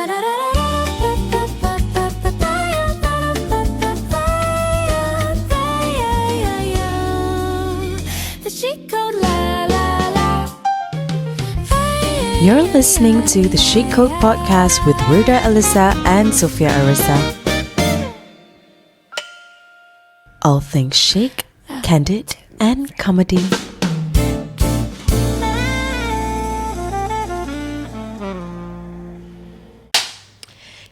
You're listening to the Chic Code Podcast with Wirda Alyssa and Sophia Arissa. All things chic, candid, and comedy.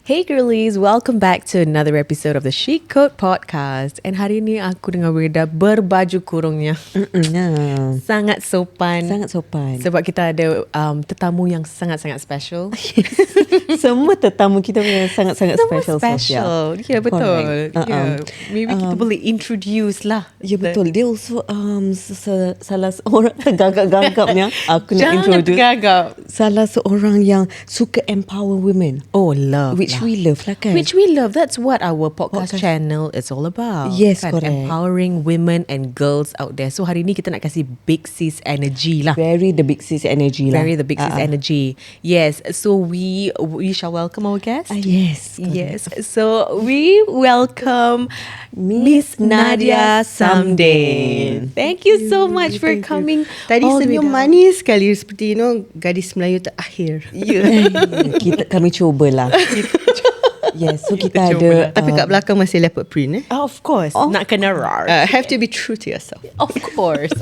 Hey girlies, welcome back to another episode of the Chic Code Podcast. And hari ni aku dengan Wirda berbaju kurungnya. Sangat sopan. Sangat sopan. Sebab kita ada tetamu yang sangat-sangat special. Semua tetamu kita punya sangat-sangat special. Ya, betul. Yeah. Maybe kita boleh introduce lah. Ya, betul. Dia also salah seorang gagap-gagapnya. Aku nak introduce. Jangan tergagap. Salah seorang yang suka empower women. Oh, love. Which we love lah kan. Which we love. That's what our podcast channel is all about. Yes, kan? correct. Empowering women and girls out there. So hari ni kita nak kasih big sis energy lah. Very the big sis energy lah. Very the big sis energy. Yes. So we shall welcome our guest. Yes. Correct. Yes. So we welcome Miss Nadia Samdin. Thank you so much for coming. Tadi senyum manis sekali seperti gadis Melayu terakhir. Kami cubalah. Yes, so kita ada. Tapi kat belakang masih leopard print Of course. Nak kena rar. Have to be true to yourself. Of course.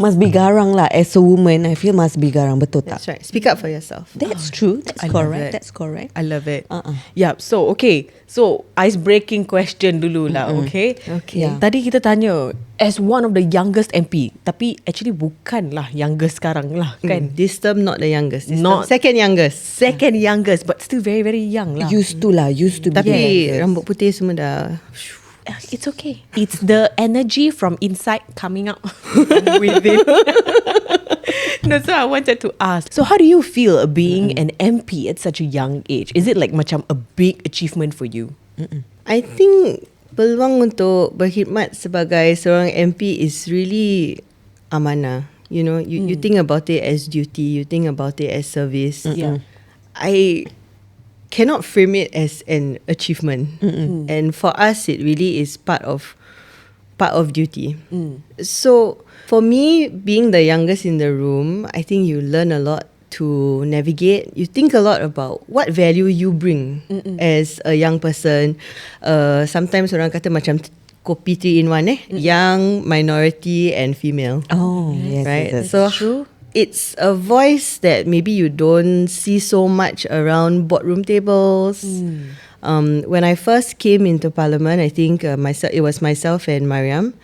Must be garang lah. As a woman, I feel must be garang. Betul tak? That's right. Speak up for yourself. That's true. That's I correct. love it. That's correct. I love it. Yeah. So okay. So ice-breaking question dulu lah. Okay. Okay. Yeah. Tadi kita tanya, as one of the youngest MP, tapi actually bukanlah youngest sekarang lah kan? This term not the youngest. This Not- term second youngest. Second youngest, but still very very young lah. Used to be. Tapi youngest. rambut putih semua dah. It's okay. It's the energy from inside coming out from within. No, so I wanted to ask. So how do you feel being an MP at such a young age? Is it like macam a big achievement for you? I think peluang untuk berkhidmat sebagai seorang MP is really amanah. You know, you think about it as duty, you think about it as service. Yeah. I cannot frame it as an achievement. And for us, it really is part of duty. So for me, being the youngest in the room, I think you learn a lot to navigate. You think a lot about what value you bring as a young person. Sometimes orang kata macam kopi 3-in-1 young, minority and female. Oh, yes. Right? Yes. So it's a voice that maybe you don't see so much around boardroom tables. When I first came into Parliament, I think it was myself and Mariam,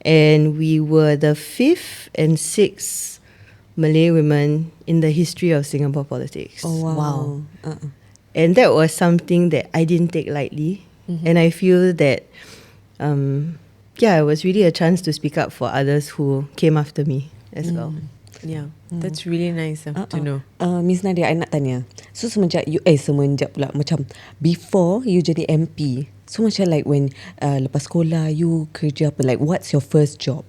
and we were the 5th and 6th Malay women in the history of Singapore politics. Oh, wow. And that was something that I didn't take lightly. And I feel that, it was really a chance to speak up for others who came after me as well. Yeah, that's really nice to know. Miss Nadia, I nak tanya. So semenjak pula macam before you jadi MP, so macam like when lepas sekolah you kerja apa, like what's your first job?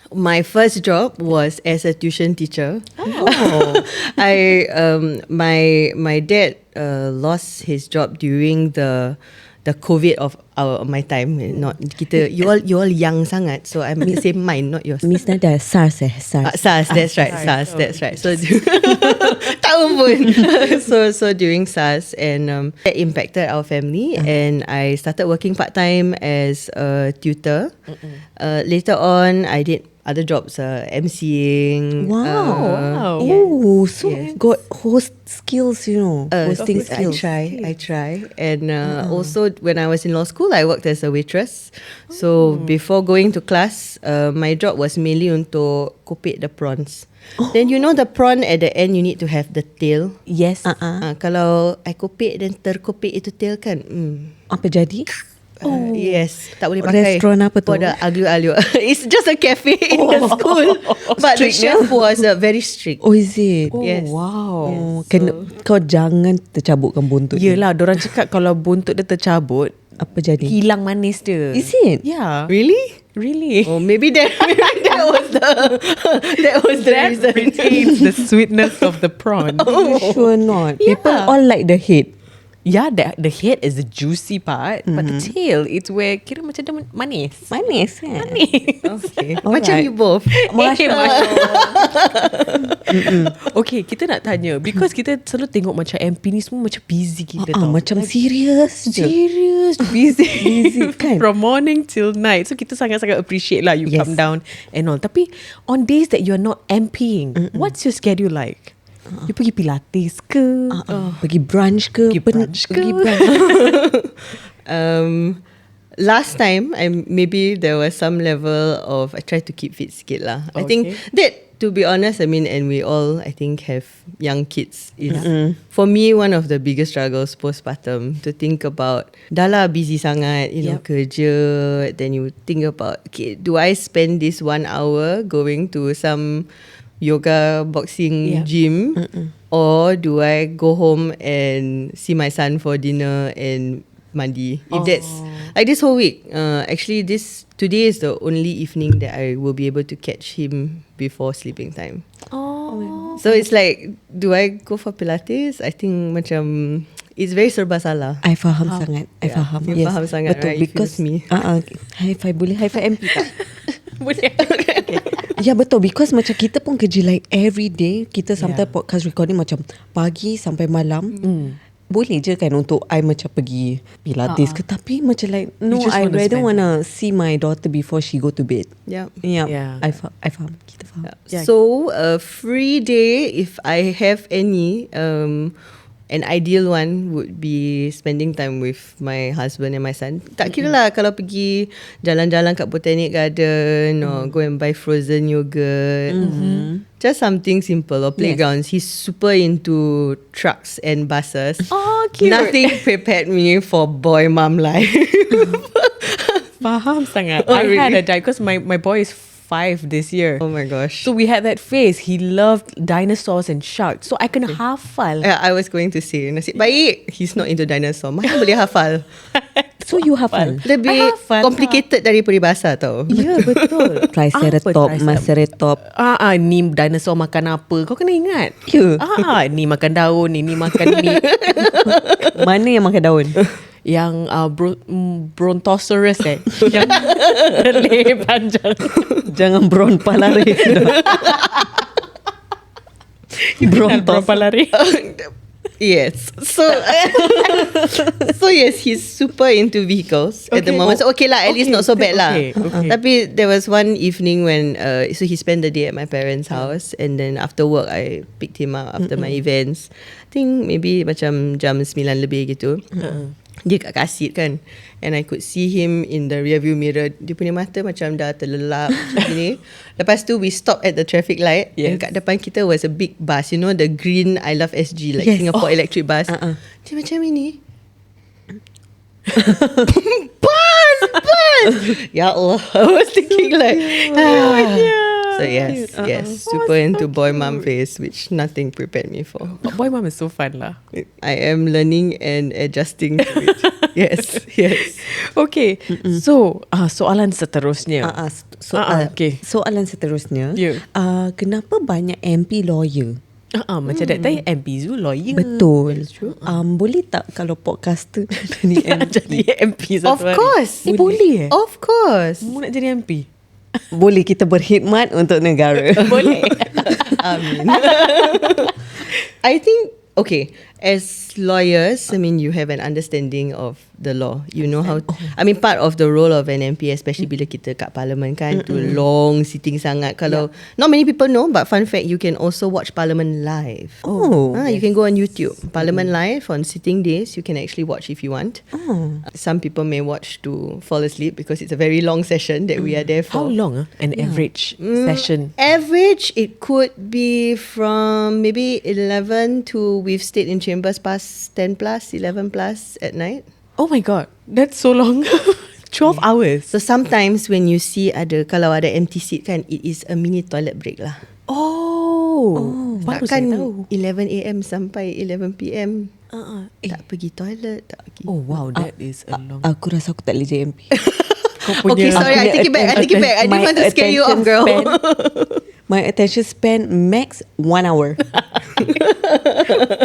My first job was as a tuition teacher. My dad lost his job during the COVID of my time. Not kita, you all young sangat, so I'm say mine, not yours. Miss Nadia, SARS. SARS, that's right. SARS, that's right. So tahu pun. So during SARS, and that impacted our family, and I started working part-time as a tutor. Later on, I did other jobs, MCing. Wow. Oh, so got host skills, hosting skills. I try. And also when I was in law school, I worked as a waitress. So before going to class, my job was mainly untuk kopek the prawns. Then the prawn at the end, you need to have the tail. Yes. Kalau I kopek dan terkopek itu tail kan, Apa jadi? Yes, tak boleh pakai. Restoran apa tu? For the aglio-olio. It's just a cafe in the school. But the chef was very strict. Oh, is it? Yes. Wow. Kau jangan tercabutkan buntut. Yelah, diorang cakap kalau buntut dia tercabut, apa jadi? hilang manis dia. Is it? Yeah. Really? Really? Oh, maybe that That was the That reason. retains the sweetness of the prawn. Sure not. Yeah. People all like the head. Yeah, the head is the juicy part, but the tail, it's where kira macam dia manis. Manis kan? Manis. Okay. Alright. Macam you both. Masya Okay, kita nak tanya because kita selalu tengok macam MP ni semua macam busy kita tau. Macam serious je. Serious busy. Busy kan? From morning till night. So kita sangat-sangat appreciate lah you Yes. come down and all. Tapi on days that you're not MPing, what's your schedule like? You pergi pilates ke? Pergi brunch ke? Pergi brunch ke? Pergi brunch. Last time, maybe there was some level of I try to keep fit sikit lah. I think that, to be honest, I mean, and we all I think have young kids. Is for me one of the biggest struggles postpartum to think about. Dah lah busy sangat, you know, kerja. Then you think about, okay, do I spend this 1 hour going to some yoga boxing gym, or do I go home and see my son for dinner and mandi? If that's like this whole week, actually today is the only evening that I will be able to catch him before sleeping time. So it's like, do I go for Pilates? I think macam it's very serba salah. I faham sangat. I faham. You faham sangat, betul, right? You feel because me. High five boleh? High five MP tak? Boleh. Ya betul, because macam kita pun kerja like every day. Kita sometimes podcast recording macam pagi sampai malam. Boleh je kan untuk I macam pergi pilates ke, tapi macam like no, just I wanna rather spend wanna see my daughter before she go to bed. Yeah. Yeah. I faham. Kita faham. Yeah. So a free day, if I have any, an ideal one would be spending time with my husband and my son. Tak kira lah kalau pergi jalan-jalan kat Botanic Garden or go and buy frozen yogurt. Just something simple, or playgrounds. He's super into trucks and buses. Oh, cute. Nothing prepared me for boy mom life. Faham sangat. Oh, I had really? a because my boy is 5 this year. Oh my gosh. So we had that phase. He loved dinosaurs and sharks. So I can hafal. Yeah, I was going to say, nasib baik he's not into dinosaur. Mana boleh hafal? So you hafal? Lebih I hafal complicated dari peribahasa tau. Ya, betul. Triceratop, Maceratop. Ni dinosaur makan apa? Kau kena ingat. Ya. Ni makan daun, ni makan ni. Mana yang makan daun? Yang Brontosaurus yang leher panjang. Jangan bronpalare. Palari. Yes. So yes, he's super into vehicles at the Okay. moment. So okay lah, at least not so bad lah. Okay. Tapi there was one evening when so he spent the day at my parents' house, and then after work I picked him up after my events. I think maybe macam jam 9 lebih gitu. Dia kat kasit kan, and I could see him in the rearview mirror. Dia punya mata macam dah terlelap macam gini. Lepas tu we stopped at the traffic light, and kat depan kita was a big bus, you know, the green I Love SG, like Singapore electric bus. Dia macam ini. Bus. Ya Allah, I was thinking like so yes, super into boy mom phase, which nothing prepared me for. But boy mom is so fun lah. I am learning and adjusting to it. Yes. Okay. So soalan seterusnya. Okay. Soalan seterusnya. Ya. Kenapa banyak MP lawyer? Macam that time MP Zul lawyer. Betul. Boleh tak kalau podcaster jadi MP? Jadi MP satu Of hari? course. Boleh Of course. Mu nak jadi MP? Boleh kita berkhidmat untuk negara. Boleh. Amin. I think, okay, as lawyers, I mean, you have an understanding of the law. You know how, I mean, part of the role of an MP, especially bila kita kat parliament kan, tu long sitting sangat. Kalau, not many people know, but fun fact, you can also watch parliament live. You can go on YouTube. Parliament live on sitting days, you can actually watch if you want. Some people may watch to fall asleep because it's a very long session that we are there for. How long an average session? Average, it could be from maybe 11 to, we've stayed in chambers past 10 plus, 11 plus at night. Oh my god, that's so long. 12 hours. So sometimes when you see kalau ada empty seat kan, it is a mini toilet break lah. Baru saya Takkan tahu. 11 AM sampai 11 PM tak pergi toilet, tak pergi. Oh wow, that is a long. Aku rasa aku tak boleh jadi MP. Okay, sorry, I take it back. I didn't want to scare you off, girl. My attention span max 1 hour.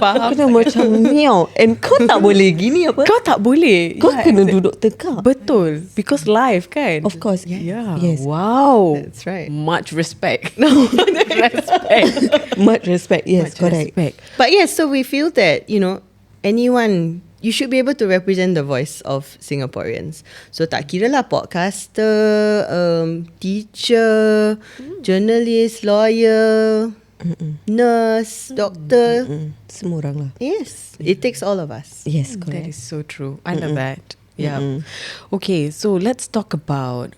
Faham. Kena macam meow. And kau tak boleh gini apa? Kau tak boleh. Kau kena duduk tegak. Betul. Because live kan. Of course. Yeah. Yes. Wow. That's right. Much respect. Respect. Much respect. Yes, Much correct. respect. But yes, so we feel that, anyone, you should be able to represent the voice of Singaporeans. So tak kira lah podcaster, teacher, journalist, lawyer, nurse, doctor. Semua orang lah. Yes, it takes all of us. Yes, That correct. is so true. I love that. Yeah. Okay, so let's talk about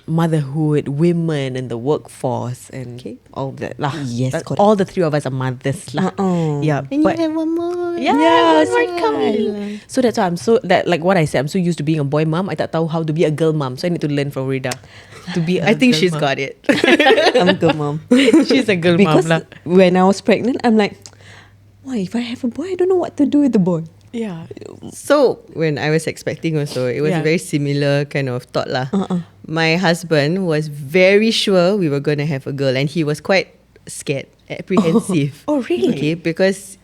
motherhood, women in the workforce, and all that lah. Yes, correct. All the three of us are mothers lah. Yeah, And you have one more. yeah, one more coming. So that's why I'm so that like what I said. I'm so used to being a boy mom. I tak tahu how to be a girl mom. So I need to learn from Rida to be. I think girl she's mom. got it. I'm a girl mom. She's a girl Because mom lah. when I was pregnant, I'm like, why if I have a boy, I don't know what to do with the boy. Yeah. So when I was expecting also, it was Yeah. a very similar kind of thought lah. My husband was very sure we were going to have a girl, and he was quite scared, apprehensive. Oh, really? Okay, because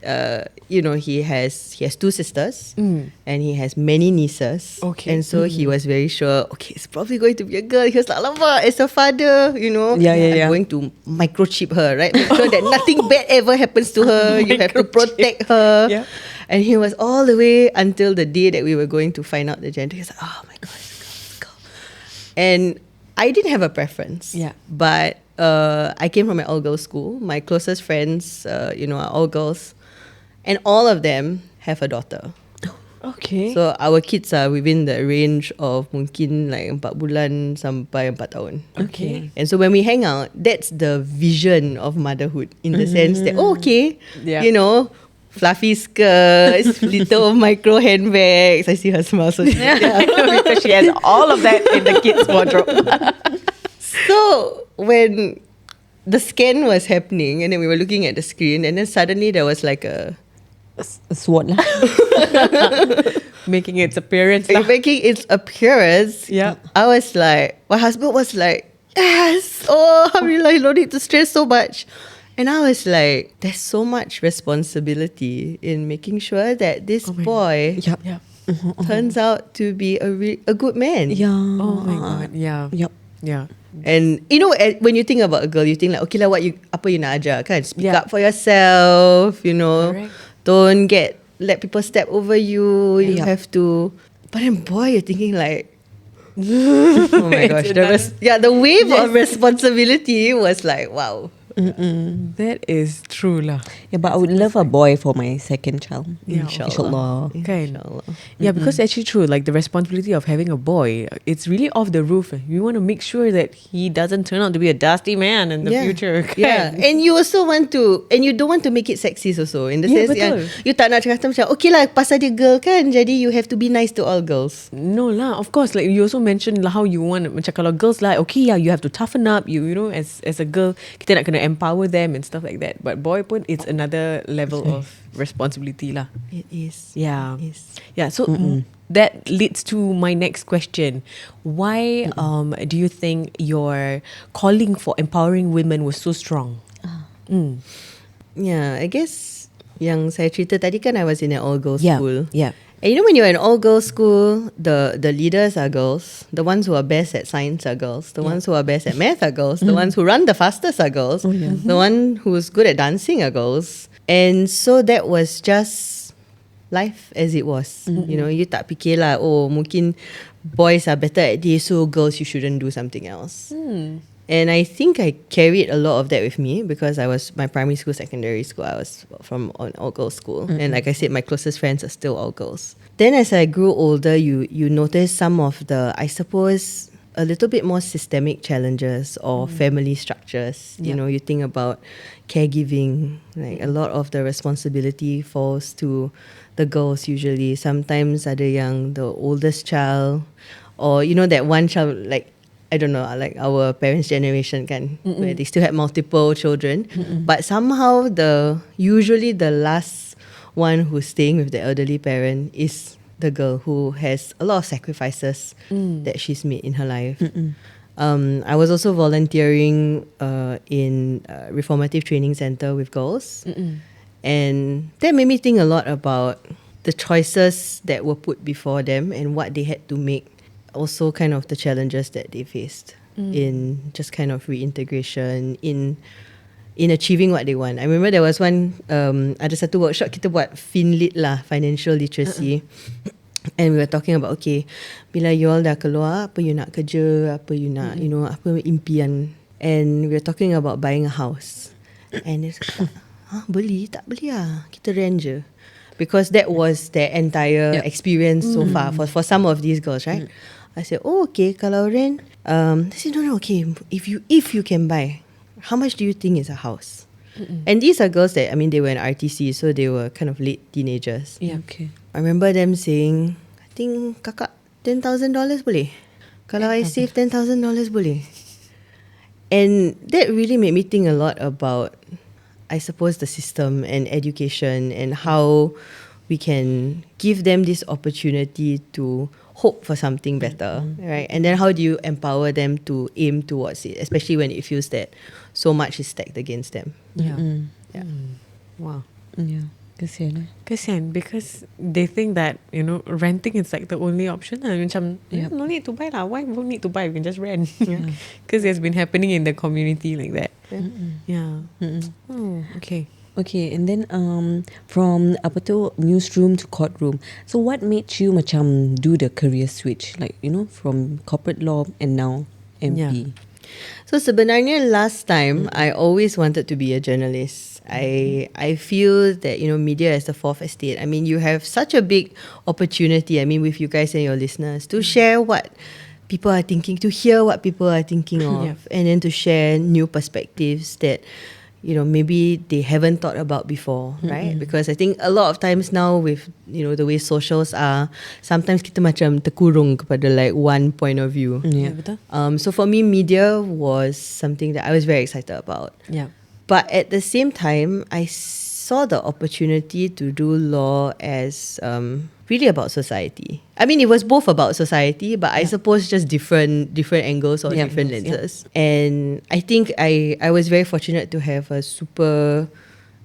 he has 2 sisters, and he has many nieces. Okay. And so he was very sure. Okay, it's probably going to be a girl. He was like, "Alamak, as a father, Yeah. I'm going to microchip her, right? Make sure that nothing bad ever happens to her. You have to protect her." Yeah. And he was all the way until the day that we were going to find out the gender. He was like, "Oh my God, it's a girl." And I didn't have a preference. Yeah. But I came from an all-girls school. My closest friends, are all girls. And all of them have a daughter. Okay. So our kids are within the range of mungkin like 4 bulan sampai 4 tahun. Okay. And so when we hang out, that's the vision of motherhood in the sense that, Yeah. fluffy skirts, little micro handbags. I see her smile. So Because she has all of that in the kids' wardrobe. So when the scan was happening, and then we were looking at the screen, and then suddenly there was like a SWOT lah. Making its appearance lah. making its appearance. Yeah. I was like, my husband was like, yes, alhamdulillah, you don't need to stress so much. And I was like, there's so much responsibility in making sure that this boy Yup. Yeah. turns out to be a good man. Yeah. Oh my God. Yeah. Yup. Yeah. And when you think about a girl, you think like, okay lah, apa you nak ajar kan? Speak Yeah. up for yourself, Correct. Don't let people step over you. You Yeah. have to. But then, boy, you're thinking like, oh my gosh, the wave of responsibility was like, wow. That is true lah. Yeah, but I would love a boy for my second child. Yeah, Inshallah. Kan? Inshallah. Yeah, because actually true, like the responsibility of having a boy, it's really off the roof. You want to make sure that he doesn't turn out to be a dusty man in the future. Kan? Yeah, and you also want to, and you don't want to make it sexist also. In the Yeah, sense yang betul. you tak nak cakap macam, okay lah, pasal dia girl kan, jadi you have to be nice to all girls. No lah, of course. Like you also mentioned lah how you want macam kalau girls lah, okay yeah, you have to toughen up. You know, as a girl, kita nak kena empower them and stuff like that. But boy pun, it's another level of responsibility lah. It is. Yeah. It is. Yeah. So that leads to my next question. Why do you think your calling for empowering women was so strong? Yeah, I guess yang saya cerita tadi kan, I was in an all-girls Yeah. school. Yeah. And when you're in all-girls school, the leaders are girls. The ones who are best at science are girls. The ones who are best at math are girls. The ones who run the fastest are girls. The one who's good at dancing are girls. And so that was just life as it was. You tak fikir lah, mungkin boys are better at this, so girls, you shouldn't do something else. And I think I carried a lot of that with me because my primary school, secondary school, I was from an all-girls school. And like I said, my closest friends are still all girls. Then as I grew older, you notice some of the, I suppose, a little bit more systemic challenges or family structures. You know, you think about caregiving, like a lot of the responsibility falls to the girls usually. Sometimes ada yang the oldest child, or that one child, like I don't know, like our parents' generation kan, where they still had multiple children, but somehow usually the last one who's staying with the elderly parent is the girl who has a lot of sacrifices that she's made in her life. I was also volunteering in a reformative training center with girls. And that made me think a lot about the choices that were put before them and what they had to make. Also kind of the challenges that they faced in just kind of reintegration, in achieving what they want. I remember there was one, ada satu workshop kita buat FinLit lah, financial literacy. And we were talking about, okay, bila you all dah keluar, apa you nak kerja, apa you nak, you know, apa impian. And we were talking about buying a house. And it's like, beli? Tak beli lah, kita rent je. Because that was their entire experience so far for some of these girls, right? I said, oh, okay, kalau rent, they said, no, okay, if you can buy, how much do you think is a house? And these are girls that, I mean, they were in RTC, so they were kind of late teenagers. Yeah, okay. I remember them saying, I think kakak $10,000 boleh? Kalau I save $10,000 boleh? And that really made me think a lot about, I suppose, the system and education and how we can give them this opportunity to hope for something better, right? And then how do you empower them to aim towards it, especially when it feels that so much is stacked against them? Yeah. Yeah. Wow. Yeah. Kesian. Kesian, because they think that, you know, renting is like the only option. Macam, no need to buy lah. Why won't need to buy? We can just rent. Because it's been happening in the community like that. Yeah. Oh, okay. Okay, and then from apa tu, newsroom to courtroom. So what made you macam do the career switch, like, you know, from corporate law and now MP? Yeah. So sebenarnya last time I always wanted to be a journalist. I feel that, you know, media as the fourth estate, I mean, you have such a big opportunity, I mean, with you guys and your listeners, to share what people are thinking, to hear what people are thinking of, and then to share new perspectives that, you know, maybe they haven't thought about before, right? Because I think a lot of times now with, you know, the way socials are, sometimes kita macam terkurung kepada like one point of view. Yeah, betul. So for me, media was something that I was very excited about. Yeah. But at the same time, I saw the opportunity to do law as really about society. I mean, it was both about society, but I suppose just different angles or different lenses. And I think I was very fortunate to have a super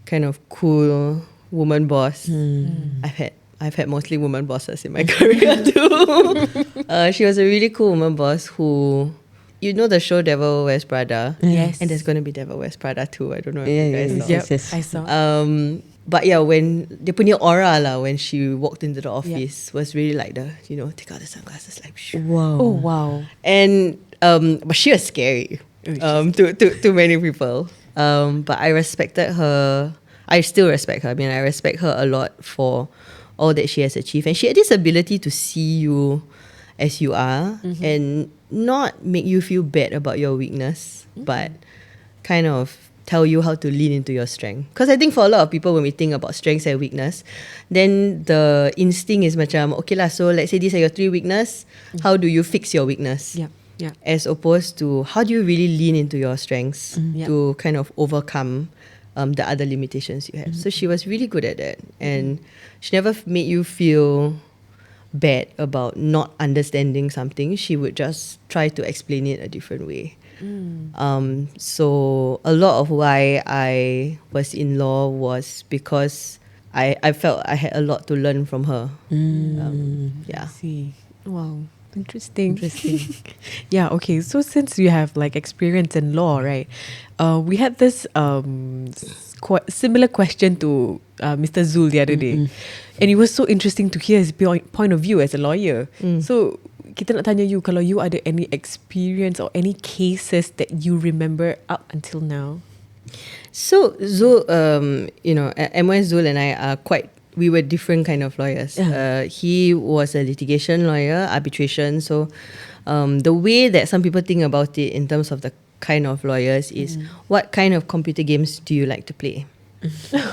kind of cool woman boss. I've had mostly woman bosses in my career too. She was a really cool woman boss who, you know, the show Devil Wears Prada. Yes. And there's going to be Devil Wears Prada too. I don't know if you guys know. Yes. I saw. But yeah, when dia punya aura lah, when she walked into the office, was really like the, you know, take out the sunglasses, like shoo. Wow. Oh, wow. And but she was scary to many people. But I respected her. I still respect her. I mean, I respect her a lot for all that she has achieved, and she had this ability to see you as you are and not make you feel bad about your weakness, but kind of tell you how to lean into your strength. Because I think for a lot of people, when we think about strengths and weakness, then the instinct is macam, okay lah, so let's say these are your 3 weakness, how do you fix your weakness? Yeah. Yeah. As opposed to how do you really lean into your strengths to kind of overcome the other limitations you have. So she was really good at that, and she never made you feel bad about not understanding something. She would just try to explain it a different way. So a lot of why I was in law was because I felt I had a lot to learn from her. Yeah. I see. Wow. Interesting. Yeah, okay. So since you have like experience in law, right? We had this similar question to Mr. Zul the other day. And it was so interesting to hear his point of view as a lawyer. So kita nak tanya you, kalau you ada any experience or any cases that you remember up until now? So Zul, you know, MOS Zul and I are we were different kind of lawyers. He was a litigation lawyer, arbitration. So the way that some people think about it in terms of the kind of lawyers is what kind of computer games do you like to play?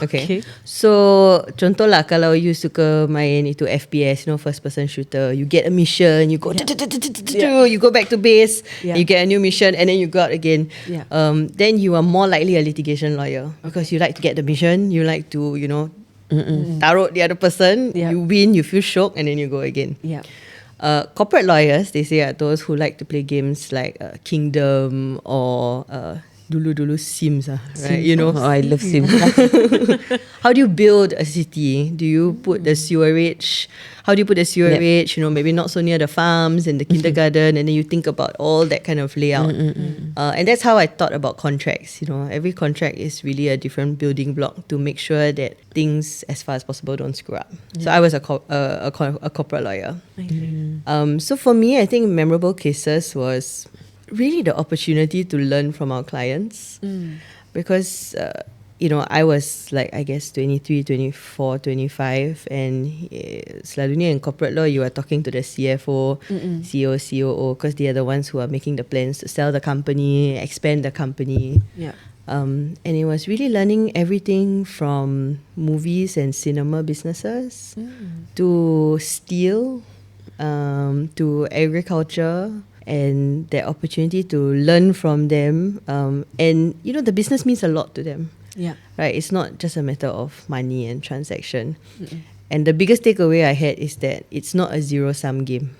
Okay. So contoh lah, kalau you suka main itu FPS, you know, first person shooter, you get a mission, you go you go back to base, you get a new mission, and then you go out again. Then you are more likely a litigation lawyer because you like to get the mission, you like to, you know, Tarot the other person, Yeah. you win, you feel shocked, and then you go again. Yeah. Corporate lawyers, they say, are those who like to play games like Kingdom or dulu Sims, right? You know, Oh, I love Sims. how do you build a city? Do you put the sewerage? How do you put the sewerage? You know, maybe not so near the farms and the kindergarten, and then you think about all that kind of layout. And that's how I thought about contracts. You know, every contract is really a different building block to make sure that things, as far as possible, don't screw up. So I was a corporate lawyer. So for me, I think memorable cases was really the opportunity to learn from our clients, because you know, I was like, I guess 23, 24, 25, and selalunya in corporate law you are talking to the CFO, CEO, COO, because they are the ones who are making the plans to sell the company, expand the company. Yeah. And it was really learning everything from movies and cinema businesses to steel, to agriculture, and the opportunity to learn from them. And you know, the business means a lot to them. Yeah. Right? It's not just a matter of money and transaction. And the biggest takeaway I had is that it's not a zero-sum game.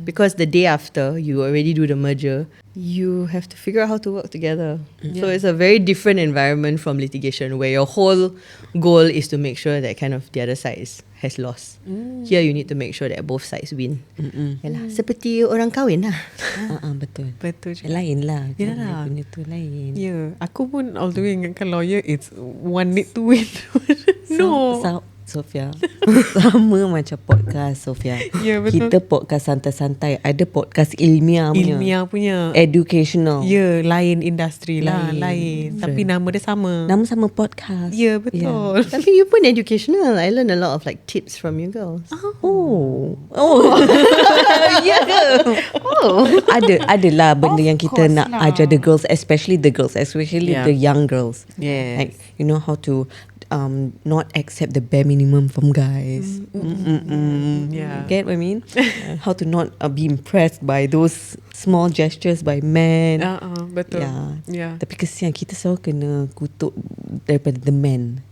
Because the day after you already do the merger, you have to figure out how to work together. So it's a very different environment from litigation, where your whole goal is to make sure that kind of the other side has lost. Here you need to make sure that both sides win. Yalah, seperti orang kahwin lah. Betul. Betul je. Lain lah. Yalah. Punya tu lain. Ya, aku pun all the way ingatkan lawyer it's one need to win. No. Sofia, sama macam podcast Sofia. Ya, betul. Kita podcast santai-santai, ada podcast ilmiah punya. educational. Ya, lain industri lah, lain. Tapi nama dia sama. Nama sama podcast. Ya, betul. Tapi you pun educational. I learned a lot of like tips from you girls. Oh. Ya ke? Adalah benda yang kita nak ajar the girls, especially the young girls. Yes. Like, you know how to not accept the bare minimum from guys. Yeah. Get what I mean? How to not be impressed by those small gestures by men. Betul. Yeah. Tapi kesian kita selalu kena kutuk daripada the men.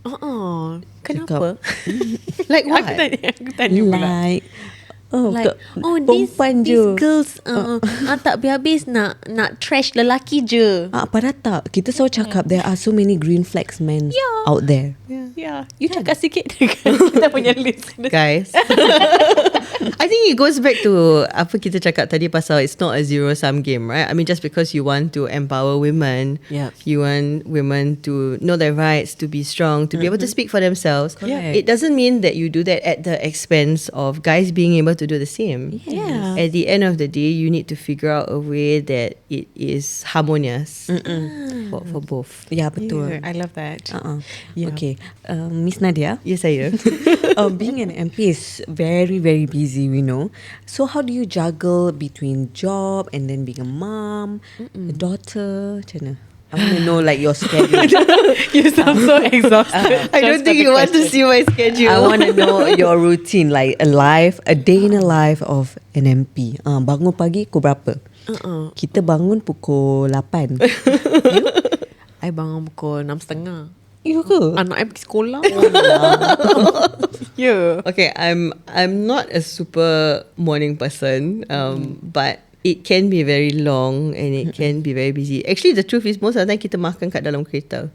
Kenapa? Like what? Aku tanya pula. Like these girls tak habis-habis nak trash lelaki je. Padahal tak. Kita selalu cakap there are so many green flags men out there. Yeah. You cakap sikit dengan kita punya list. Guys, I think it goes back to apa kita cakap tadi pasal it's not a zero-sum game, right? I mean, just because you want to empower women, you want women to know their rights, to be strong, to be able to speak for themselves, it doesn't mean that you do that at the expense of guys being able to do the same. Yeah. At the end of the day, you need to figure out a way that it is harmonious for both. Ya, betul. Yeah, I love that. Okay, Miss Nadia. Yes, saya. Being an MP is very, very busy, we know. So how do you juggle between job and then being a mom, a daughter? Macam mana? I want to know like your schedule. You sound so exhausted. I don't think you want to see my schedule. I want to know your routine, like a day in a life of an MP. Bangun pagi pukul berapa? Kita bangun pukul 8. I bangun pukul 6.30. You ke? Anak I pergi sekolah. Yeah. Okay, I'm not a super morning person, but it can be very long and it can be very busy. Actually, the truth is most of the time kita makan kat dalam kereta.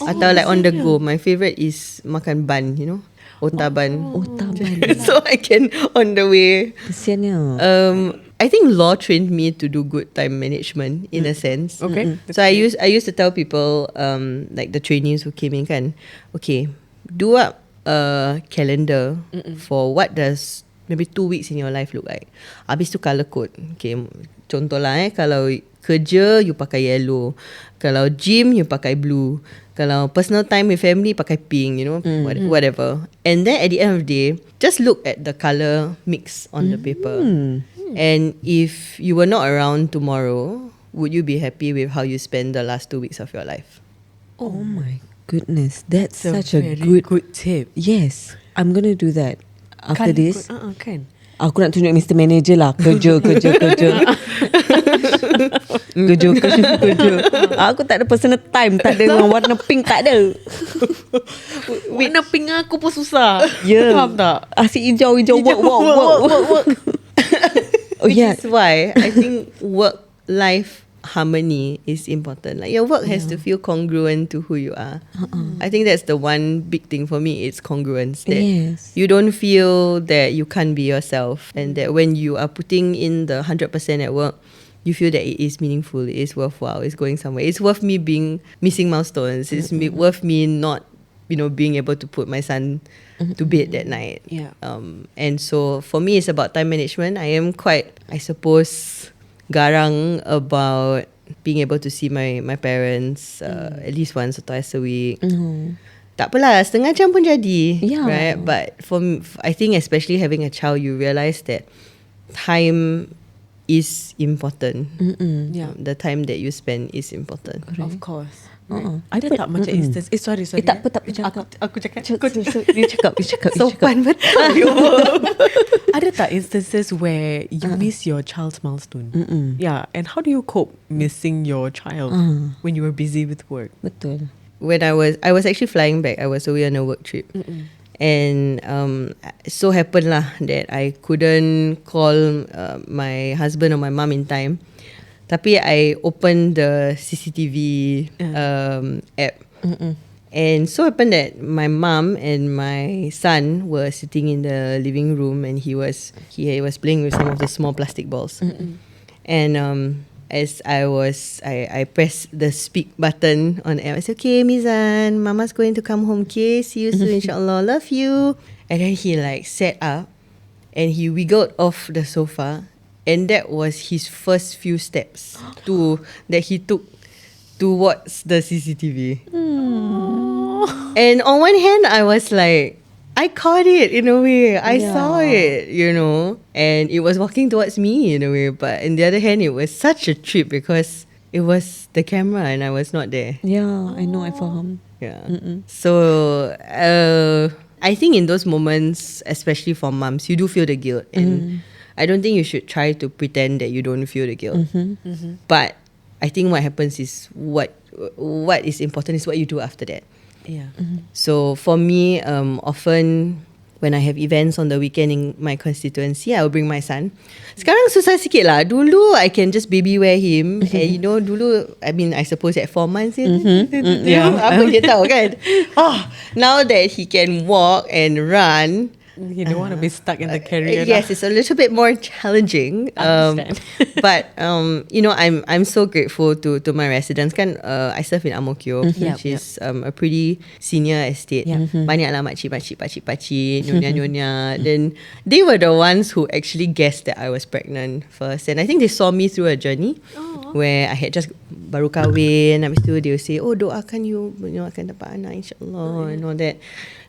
Atau like on the go. My favourite is makan bun, you know, otak bun. Otak bun. So I can on the way. Kesiannya. I think law trained me to do good time management in a sense. Okay. So I used to tell people, like the trainees who came in kan, okay, do up a calendar for what does maybe 2 weeks in your life look like. Habis tu colour code. Okay, contoh lah kalau kerja you pakai yellow, kalau gym you pakai blue, kalau personal time with family pakai pink, you know, whatever. And then at the end of the day, just look at the colour mix on the paper. And if you were not around tomorrow, would you be happy with how you spend the last 2 weeks of your life? Oh my goodness, that's such a very good tip. Yes, I'm gonna do that after this. Kan. Aku nak tunjuk Mr. Manager lah. Kerja. Kerja. Aku tak ada personal time. Tak ada yang warna pink. Tak ada. Warna pink aku pun susah. Ya. Faham tak? Asyik hijau. Work. Oh Which yeah. is why I think work-life harmony is important. Like your work has to feel congruent to who you are. I think that's the one big thing for me. It's congruence. That Yes. you don't feel that you can't be yourself, and that when you are putting in the 100% at work, you feel that it is meaningful, it is worthwhile, it's going somewhere. It's worth me missing milestones. It's worth me not, being able to put my son to bed that night. Yeah. And so for me, it's about time management. I am quite, I suppose, garang about being able to see my parents at least once or twice a week. Tak apalah, setengah jam pun jadi. Yeah. Right? But I think especially having a child, you realise that time is important. Yeah. The time that you spend is important. Of course. Ada tak macam instance? Sorry. Tak apa cakap. Aku cakap. You cakap. Sopan betul. Ada tak instances where you miss your child's milestone? Yeah. And how do you cope missing your child when you were busy with work? Betul. When I was actually flying back, I was away on a work trip. And so happened lah that I couldn't call my husband or my mum in time. Tapi I opened the CCTV app. And so happened that my mum and my son were sitting in the living room, and he was playing with some of the small plastic balls. And as I pressed the speak button on app, I said, "Okay, Mizan, Mama's going to come home. Okay, see you soon, inshallah. Love you." And then he sat up, and he wiggled off the sofa, and that was his first few steps that he took towards the CCTV. And on one hand, I was like, I caught it in a way. I saw it, and it was walking towards me in a way. But on the other hand, it was such a trip because it was the camera and I was not there. Yeah, I know, I faham. Yeah. So I think in those moments, especially for mums, you do feel the guilt, and I don't think you should try to pretend that you don't feel the guilt. But I think what happens is what is important is what you do after that. Yeah. So for me, often when I have events on the weekend in my constituency, I will bring my son. Sekarang susah sikit lah. Dulu I can just baby wear him, and dulu, I suppose at 4 months, apa dia tahu kan. Now that he can walk and run, You don't want to be stuck in the carrier. yes, it's a little bit more challenging. Understand. But I'm so grateful to my residents. Kan, I serve in Ang Mo Kio, which is a pretty senior estate. Banyak lah makcik, pakcik, nyonya. Then they were the ones who actually guessed that I was pregnant first, and I think they saw me through a journey where I had just baru kahwin. Habis tu they will say, "Oh, doakan you akan dapat anak, insyaAllah," and all that.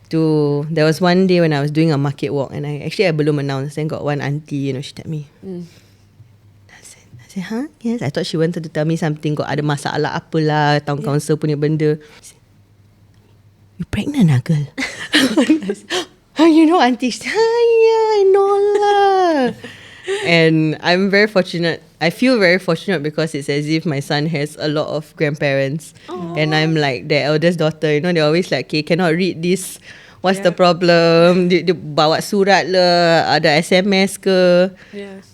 There was one day when I was doing a market walk, and I belum announced, then got one auntie, she tapped me. I said, huh? Yes, I thought she wanted to tell me something, got ada masalah apalah, town council punya benda. You pregnant lah, girl? Auntie, she said, yeah, I know lah. And I'm very fortunate. I feel very fortunate because it's as if my son has a lot of grandparents. And I'm like the eldest daughter. They're always like, okay, cannot read this. What's the problem? Dia bawa surat lah, ada SMS ke. Yes.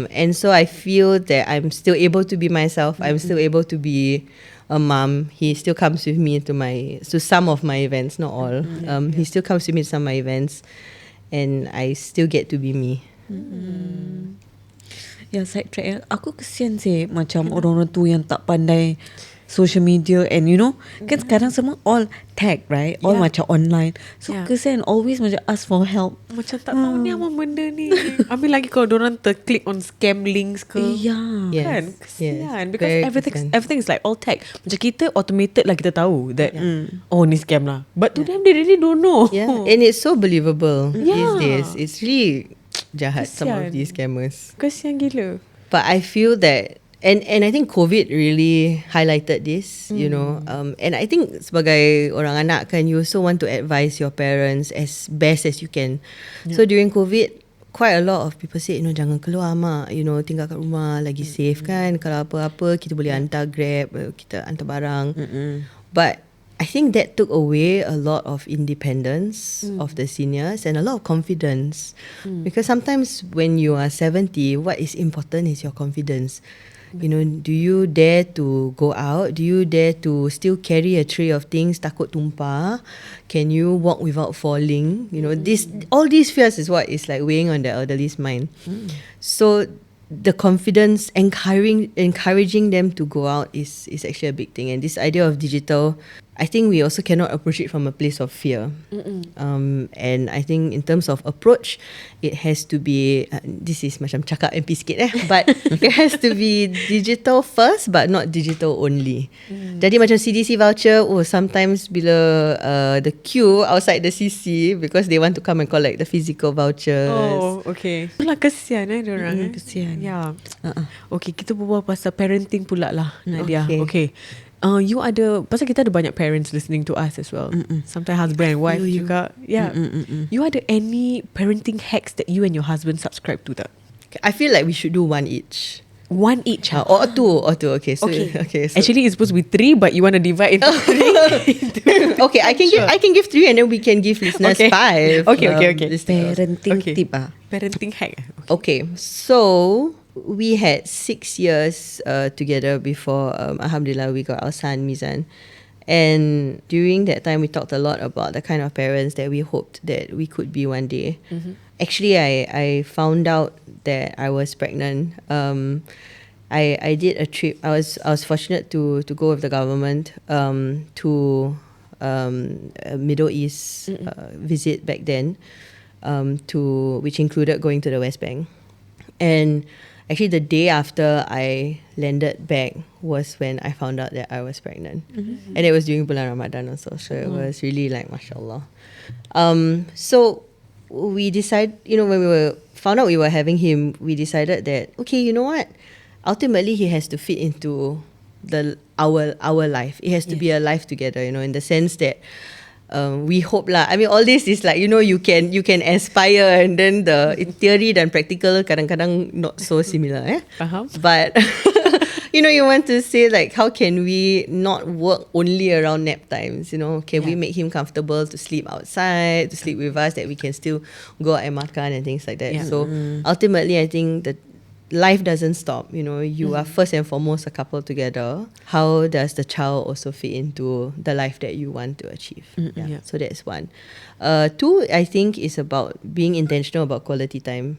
And so I feel that I'm still able to be myself. I'm still able to be a mom. He still comes with me to some of my events, not all. He still comes with me to some of my events. And I still get to be me. Ya, side track. Aku kesian sih macam orang-orang tu yang tak pandai social media, and kan sekarang semua all tech, right? All macam online. So kesian, always macam ask for help. Macam tak tahu ni apa benda ni. Ambil lagi kalau diorang terklik on scam links ke. Yeah. Kan? Kesian. Because Very everything is like all tech. Macam kita automated lah, kita tahu that ni scam lah. But to them they really don't know. Yeah. And it's so believable these days. It's really jahat, some of these scammers. Kesian gila. But I feel that, and I think COVID really highlighted this, and I think sebagai orang anak kan, you also want to advise your parents as best as you can. So during COVID, quite a lot of people say, jangan keluar mak, tinggal kat rumah lagi safe kan. Kalau apa-apa kita boleh hantar Grab, kita hantar barang. But I think that took away a lot of independence of the seniors and a lot of confidence. Because sometimes when you are 70, what is important is your confidence. Do you dare to go out? Do you dare to still carry a tray of things, takut tumpah? Can you walk without falling? All these fears is what is like weighing on the elderly's mind. So the confidence, encouraging them to go out is actually a big thing. And this idea of digital, I think we also cannot approach it from a place of fear. And I think in terms of approach, it has to be, this is macam cakap MP sikit but it has to be digital first but not digital only. Jadi macam CDC voucher, sometimes bila the queue outside the CC because they want to come and collect the physical vouchers. Oh, okay. Itulah kesian diorang. Kesian. Ya. Okay, kita berbual pasal parenting pula lah, Nadia. Okay. You ada, pasal kita ada banyak parents listening to us as well. Sometimes husband and wife juga. Yeah. You ada any parenting hacks that you and your husband subscribe to tak? I feel like we should do one each. One each? Or two. Okay. So, Actually, it's supposed to be 3, but you want to divide into 3. Okay, I can give 3 and then we can give listeners 5. Okay. Parenting tip Parenting hack. Okay, so we had 6 years together before Alhamdulillah we got our son Mizan. And during that time we talked a lot about the kind of parents that we hoped that we could be one day. Actually, I found out that I was pregnant. I did a trip. I was fortunate to go with the government to a Middle East visit back then, which included going to the West Bank. And actually, the day after I landed back was when I found out that I was pregnant. And it was during Bulan Ramadan also. So it was really like, mashallah. So we decided, when we found out we were having him, we decided that, okay, you know what? Ultimately, he has to fit into our life. It has to be a life together, in the sense that we hope lah. I mean, all this is like, you can aspire, and then the theory and practical kadang-kadang not so similar. But you want to say like, how can we not work only around nap times? Can we make him comfortable to sleep outside, to sleep with us, that we can still go out and makan and things like that. So ultimately, I think that life doesn't stop. You are first and foremost a couple together. How does the child also fit into the life that you want to achieve? So that's one. 2, I think, is about being intentional about quality time.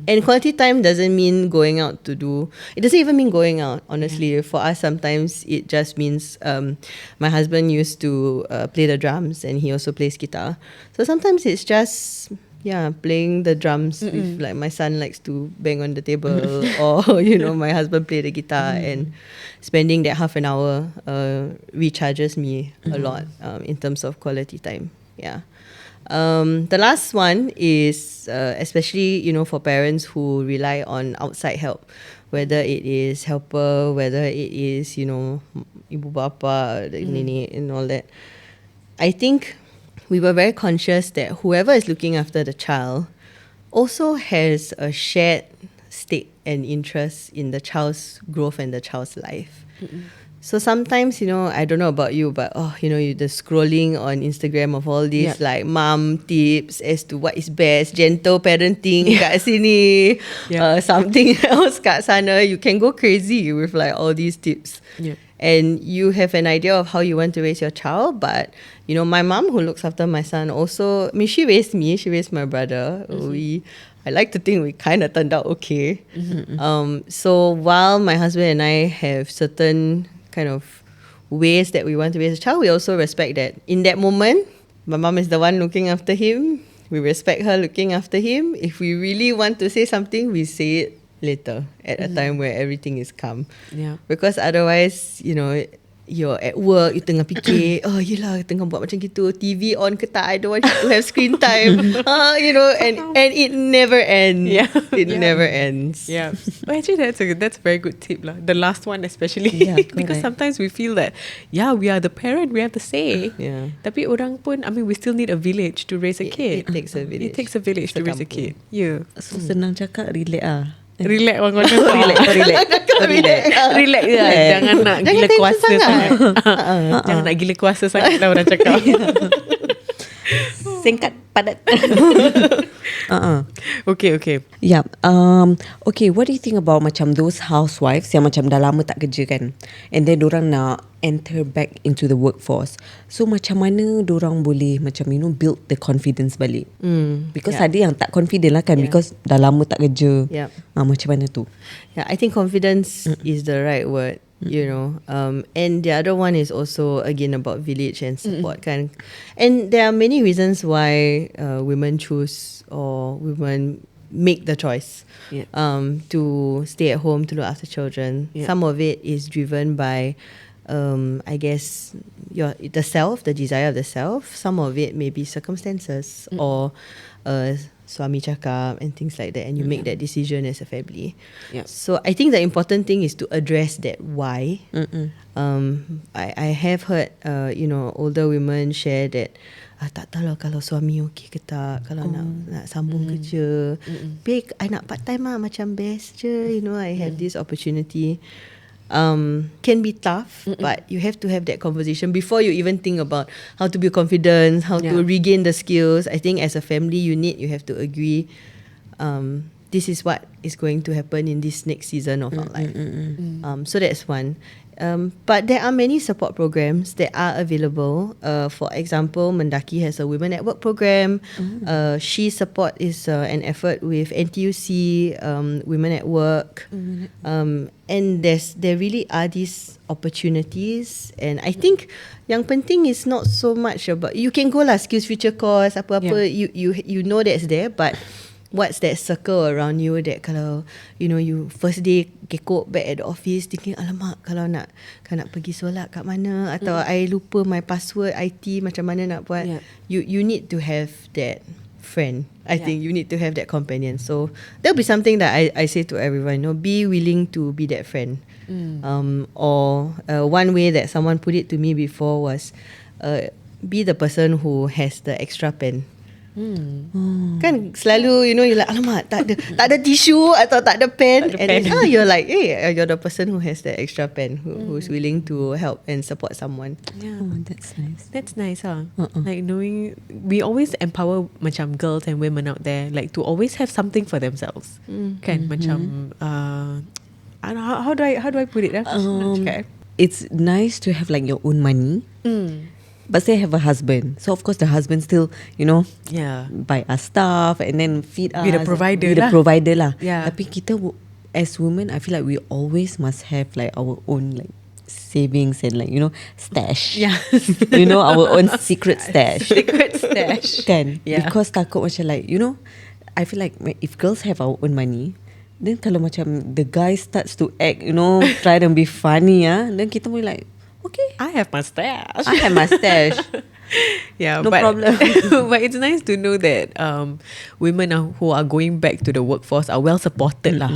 And quality time doesn't mean going out to do. It doesn't even mean going out, honestly. For us, sometimes it just means my husband used to play the drums, and he also plays guitar. So sometimes it's just playing the drums with, like, my son likes to bang on the table, or my husband play the guitar, and spending that half an hour recharges me a lot in terms of quality time. The last one is especially for parents who rely on outside help, whether it is helper, whether it is ibu bapa, nenek and all that. I think we were very conscious that whoever is looking after the child also has a shared stake and interest in the child's growth and the child's life. So sometimes, I don't know about you, but the scrolling on Instagram of all these like mom tips as to what is best, gentle parenting kat sini, something else kat sana. You can go crazy with like all these tips. And you have an idea of how you want to raise your child, but my mom, who looks after my son, also, I mean, she raised me, she raised my brother. I like to think we kind of turned out okay. So while my husband and I have certain kind of ways that we want to raise a child, we also respect that in that moment, my mom is the one looking after him. We respect her looking after him. If we really want to say something, we say it later at a time where everything is calm. Because otherwise, you're at work, you tengah fikir, oh yelah tengah buat macam gitu, TV on ke tak, I don't want you to have screen time. You know, and it never ends. Yeah. It never ends. Yeah. Well, actually, that's a very good tip lah. The last one especially, Yeah, because correct. sometimes we feel that we are the parent, we have the say. Yeah. Tapi orang pun, I mean, we still need a village to raise a kid. It takes a village. It takes a village to raise a kid. Yeah. So senang cakap, relax ah. Relax orang kau Relax, Relax je. Jangan nak gila tension kuasa sangat. sangat. Jangan nak gila kuasa sangat lah orang cakap. Singkat, padat. Okay. Yeah. Okay, what do you think about macam those housewives yang macam dah lama tak kerja kan, and then dorang nak enter back into the workforce. So macam mana dorang boleh macam build the confidence balik? Because ada yang tak confident lah kan, because dah lama tak kerja. Yeah. Macam mana tu? Yeah, I think confidence is the right word. You know, and the other one is also again about village and support kan. And there are many reasons why women choose or women make the choice to stay at home to look after children. Some of it is driven by I guess the desire of the self. Some of it may be circumstances or suami cakap and things like that, and you make that decision as a family. So I think the important thing is to address that why. I have heard older women share that tak tahu lah kalau suami okey ke tak, kalau nak sambung kerja. Baik, I nak part time lah, macam best je, I have this opportunity. Can be tough, but you have to have that conversation before you even think about how to build confidence, how to regain the skills. I think as a family unit, you have to agree this is what is going to happen in this next season of our life. So that's one. But there are many support programs that are available. For example, Mendaki has a Women at Work program. She Support is an effort with NTUC, Women at Work. And there really are these opportunities. And I think yang penting is not so much about, you can go lah skills future course, apa-apa, you know that's there, but what's that circle around you that kalau you first day kekok back at the office thinking alamak kalau nak pergi solat kat mana, atau I lupa my password IT, macam mana nak buat. You need to have that friend. I think you need to have that companion. So that'll be something that I say to everyone, be willing to be that friend. Or one way that someone put it to me before was be the person who has the extra pen. Kan selalu you're like alamak tak ada tisu atau tak ada pen, and then you're like you're the person who has the extra pen, who's willing to help and support someone. That's nice. That's nice, like knowing we always empower macam girls and women out there, like to always have something for themselves. Kan macam I don't know, how do I put it? It's nice to have like your own money. But say I have a husband, so of course the husband still buy us stuff and then feed us, be the provider lah. Tapi kita as women, I feel like we always must have like our own like savings and like stash. Our own secret stash. Kan? Because takut macam like I feel like if girls have our own money, then kalau macam the guy starts to act try to be funny, then kita boleh like, okay, I have my stash. No problem. But it's nice to know that women who are going back to the workforce are well supported lah.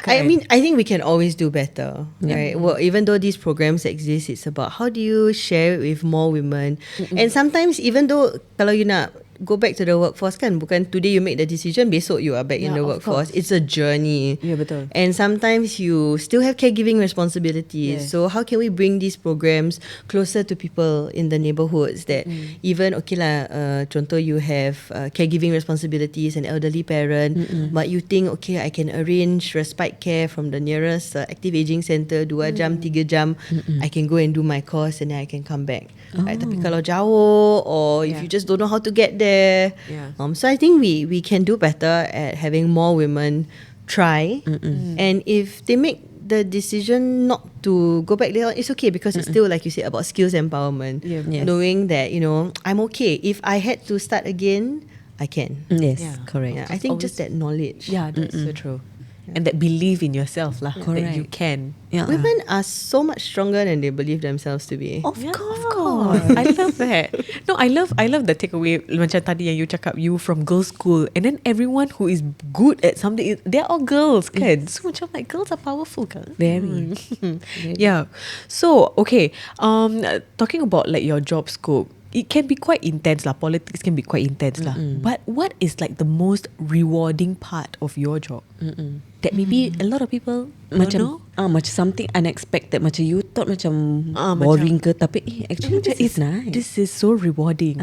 I mean, I think we can always do better, right? Well, even though these programs exist, it's about how do you share it with more women. And sometimes even though kalau you nak go back to the workforce kan, bukan today you make the decision, besok you are back in the workforce. It's a journey. Betul. And sometimes you still have caregiving responsibilities. So how can we bring these programs closer to people in the neighborhoods that even contoh you have caregiving responsibilities, an elderly parent, but you think I can arrange respite care from the nearest active aging center 2 jam 3 jam, I can go and do my course and then I can come back. Right? Tapi kalau jauh, or if you just don't know how to get there, so I think we can do better at having more women try. And if they make the decision not to go back there, it's okay, because it's still, like you said, about skills empowerment. Knowing that I'm okay. If I had to start again, I can. Yes, correct. I think just that knowledge. That's so true. and that believe in yourself lah, that Correct. you can. Yeah. Women are so much stronger than they believe themselves to be. Of Yeah, course. of course. I love that. No, I love the takeaway macam tadi yang you cakap, you from girls' school, and then everyone who is good at something, they're all girls, kan? So macam like girls are powerful, kan? Very. Yeah. So okay, talking about like your job scope, it can be quite intense lah. Politics can be quite intense lah. But what is like the most rewarding part of your job that maybe a lot of people don't know? Macam something unexpected. Macam you thought macam Macam- boring ke, tapi actually it's nice. This is so rewarding.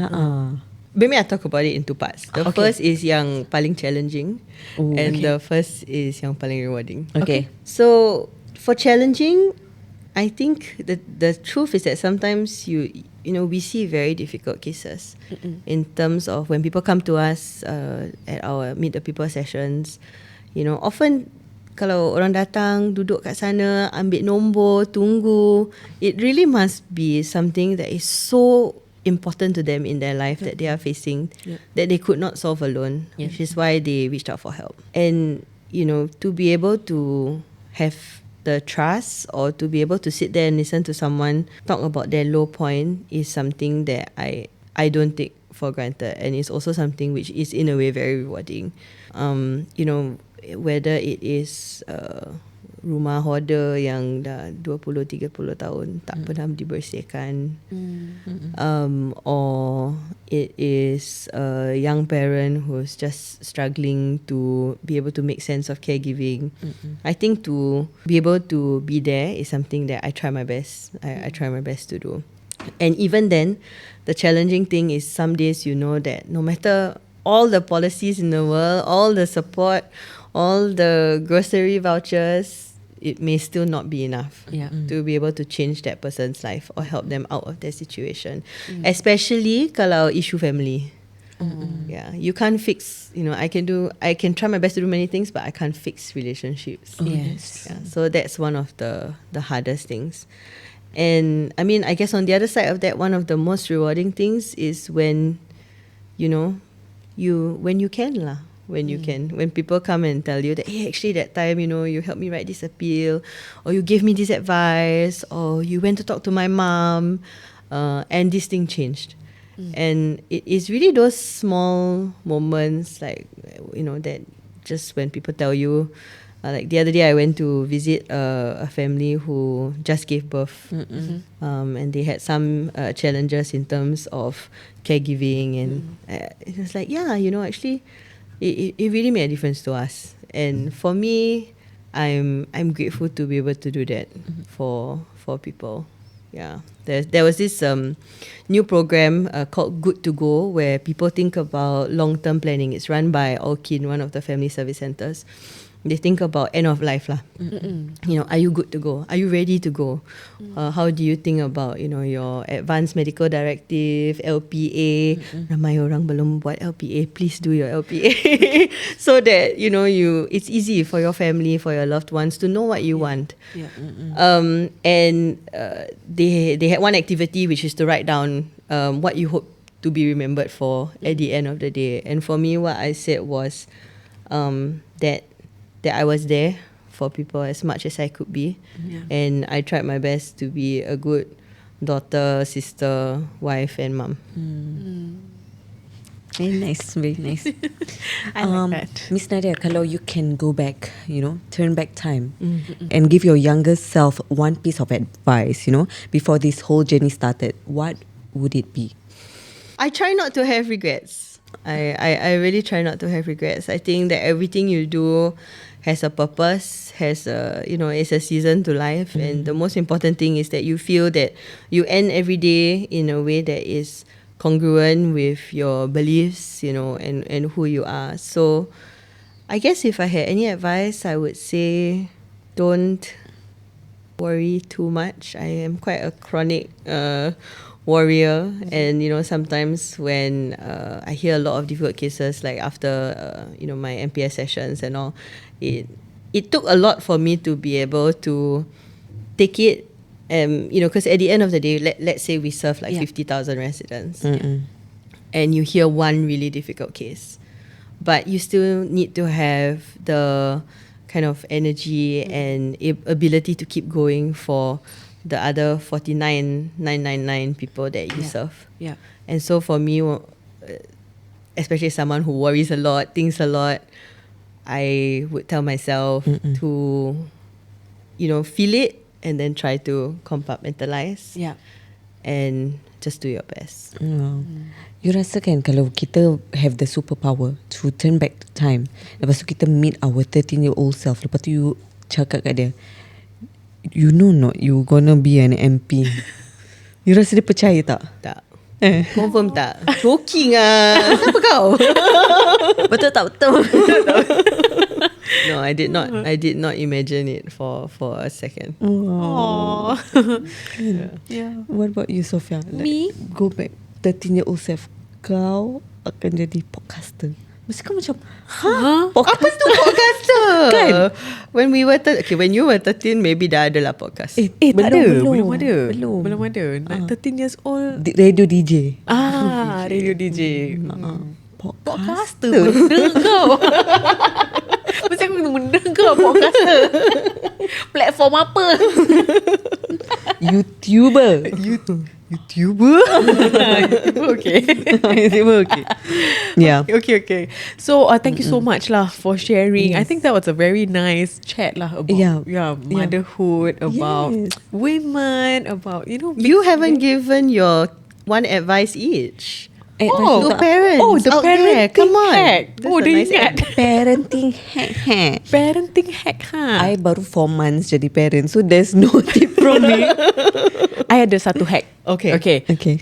Maybe I talk about it in two parts. The Okay. first is yang paling challenging, Ooh, and okay. the first is yang paling rewarding. Okay. So for challenging, I think the truth is that sometimes we see very difficult cases in terms of when people come to us at our meet the people sessions. Often kalau orang datang duduk kat sana ambil nombor tunggu, it really must be something that is so important to them in their life that they are facing that they could not solve alone, which is why they reached out for help. And to be able to have the trust or to be able to sit there and listen to someone talk about their low point is something that I don't take for granted, and it's also something which is in a way very rewarding. Whether it is rumah hoarder yang dah 20-30 tahun tak pernah dibersihkan, or it is a young parent who's just struggling to be able to make sense of caregiving. I think to be able to be there is something that I try my best. I try my best to do. And even then, the challenging thing is some days that no matter all the policies in the world, all the support, all the grocery vouchers, it may still not be enough to be able to change that person's life or help them out of their situation. Especially kalau issue family. Yeah, you can't fix, I can try my best to do many things, but I can't fix relationships. Yes. Yeah, so that's one of the hardest things. And I mean, I guess on the other side of that, one of the most rewarding things is when, when you can lah. When people come and tell you that, hey, actually that time, you helped me write this appeal, or you gave me this advice, or you went to talk to my mom, and this thing changed. And it is really those small moments, like, that just when people tell you, like the other day I went to visit a family who just gave birth, and they had some challenges in terms of caregiving, and it was like, actually, it really made a difference to us. And for me, I'm grateful to be able to do that for people. Yeah, there was this new program called Good to Go, where people think about long-term planning. It's run by Orkin, one of the family service centers. They think about end of life lah. Are you good to go? Are you ready to go? How do you think about your advanced medical directive, LPA? Ramai orang belum buat LPA. Please do your LPA so that it's easy for your family, for your loved ones to know what you want. And they had one activity which is to write down what you hope to be remembered for at the end of the day. And for me, what I said was that I was there for people as much as I could be, and I tried my best to be a good daughter, sister, wife, and mum. Very nice, very nice. I like that. Miss Nadia, kalau you can go back, turn back time and give your younger self one piece of advice, before this whole journey started, what would it be? I try not to have regrets. I really try not to have regrets. I think that everything you do has a purpose, has a, it's a season to life. And the most important thing is that you feel that you end every day in a way that is congruent with your beliefs, and who you are. So I guess if I had any advice, I would say don't worry too much. I am quite a chronic warrior, and sometimes when I hear a lot of difficult cases, like after my MPS sessions and all, it took a lot for me to be able to take it, because at the end of the day, let's say we serve like 50,000 residents, and you hear one really difficult case, but you still need to have the kind of energy and ability to keep going for the other 49,999 people that you serve. Yeah. And so for me, especially someone who worries a lot, thinks a lot, I would tell myself to, feel it and then try to compartmentalize Yeah. and just do your best. You rasa kan kalau kita have the superpower to turn back time, lepas tu kita meet our 13-year-old self, lepas tu you cakap kat dia, you know not you gonna be an MP. You rasa dia percaya tak? Tak. Confirm tak? Joking ah. Siapa kau? Betul tak? Betul. No, I did not imagine it for a second. Oh. Yeah. What about you, Sophia? Me? Go back 13-year-old self, kau akan jadi podcaster. Mesti kau macam, Apa tu podcaster? Kan? When you were 13, maybe dah ada lah podcast. Tak ada. Belum ada. Belum. Belum ada. Like 13 years old. Radio DJ. Radio DJ. Podcaster. Benda kau. Mesti aku benda kau podcaster. Platform apa? YouTuber. YouTuber? Okay. YouTuber, okay. Yeah. Okay. So thank you so much lah for sharing. I think that was a very nice chat lah about motherhood, about women, about You haven't given your one advice each. Oh, to parents. Oh, the out there. parenting Come on. hack. That's Oh, a dia nice ingat. parenting hack. Parenting hack, ha? I baru 4 months jadi parent, so there's no tip from me. I ada satu hack. Okay. Okay.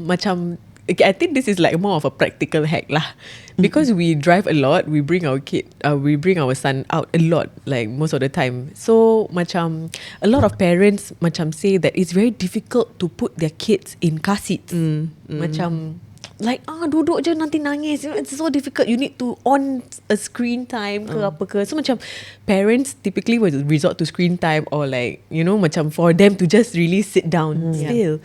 Macam I think this is like more of a practical hack lah. Because we drive a lot, we bring our son out a lot, like most of the time. So macam a lot of parents macam say that it's very difficult to put their kids in car seats. Macam like duduk je nanti nangis. It's so difficult. You need to on a screen time ke apa ke. So macam parents typically will resort to screen time or like macam for them to just really sit down still.